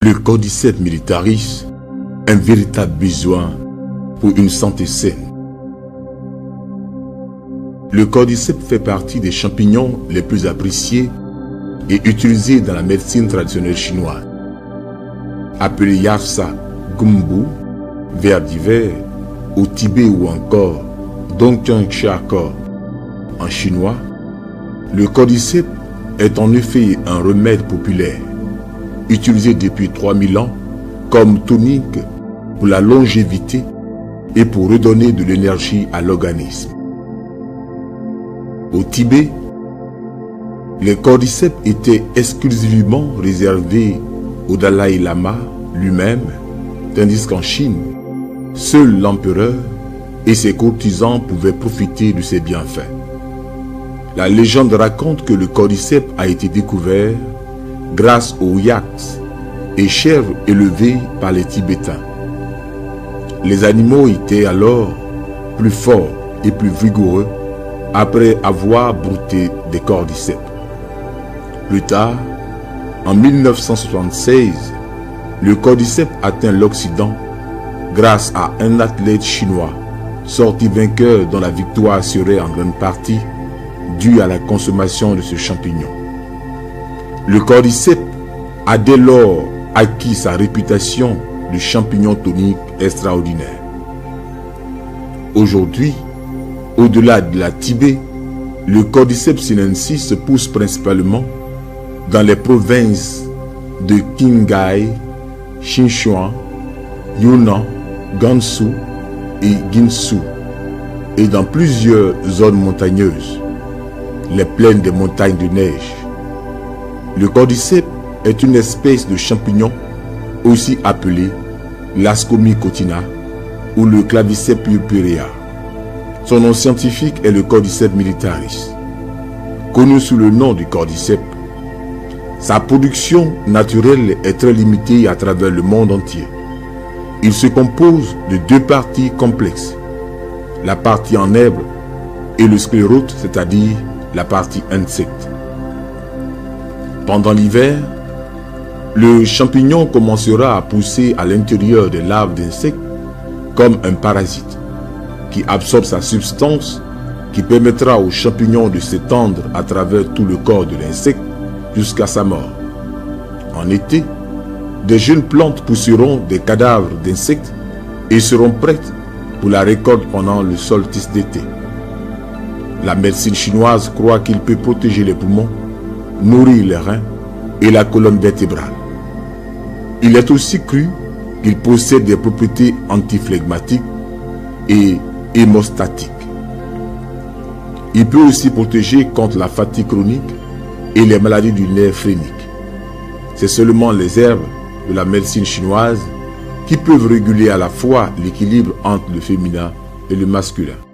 Le cordyceps militaris, un véritable besoin pour une santé saine. Le cordyceps fait partie des champignons les plus appréciés et utilisés dans la médecine traditionnelle chinoise. Appelé Yarsa Gumbu, vers d'hiver, au Tibet ou encore Dongtian Xiakor en chinois, le cordyceps est en effet un remède populaire, utilisé depuis 3000 ans comme tonique pour la longévité et pour redonner de l'énergie à l'organisme. Au Tibet, les cordyceps étaient exclusivement réservés au Dalai Lama lui-même, tandis qu'en Chine, seul l'empereur et ses courtisans pouvaient profiter de ses bienfaits. La légende raconte que le cordyceps a été découvert grâce aux yaks et chèvres élevés par les Tibétains. Les animaux étaient alors plus forts et plus vigoureux après avoir brouté des cordyceps. Plus tard, en 1976, le cordyceps atteint l'Occident grâce à un athlète chinois sorti vainqueur dont la victoire serait en grande partie due à la consommation de ce champignon. Le cordyceps a dès lors acquis sa réputation de champignon tonique extraordinaire. Aujourd'hui, au-delà de la Tibet, le cordyceps sinensis se pousse principalement dans les provinces de Qinghai, Sichuan, Yunnan, Gansu et Guinsu, et dans plusieurs zones montagneuses, les plaines des montagnes de neige. Le cordyceps est une espèce de champignon aussi appelé l'Ascomycotina ou le Claviceps purpurea. Son nom scientifique est le Cordyceps militaris. Connu sous le nom du cordyceps, sa production naturelle est très limitée à travers le monde entier. Il se compose de deux parties complexes, la partie en herbe et le sclérote, c'est-à-dire la partie insecte. Pendant l'hiver, le champignon commencera à pousser à l'intérieur des larves d'insectes comme un parasite qui absorbe sa substance qui permettra au champignon de s'étendre à travers tout le corps de l'insecte jusqu'à sa mort. En été, des jeunes plantes pousseront des cadavres d'insectes et seront prêtes pour la récolte pendant le solstice d'été. La médecine chinoise croit qu'il peut protéger les poumons, nourrir les reins et la colonne vertébrale. Il est aussi cru qu'il possède des propriétés antiflegmatiques et hémostatiques. Il peut aussi protéger contre la fatigue chronique et les maladies du nerf phrénique. C'est seulement les herbes de la médecine chinoise qui peuvent réguler à la fois l'équilibre entre le féminin et le masculin.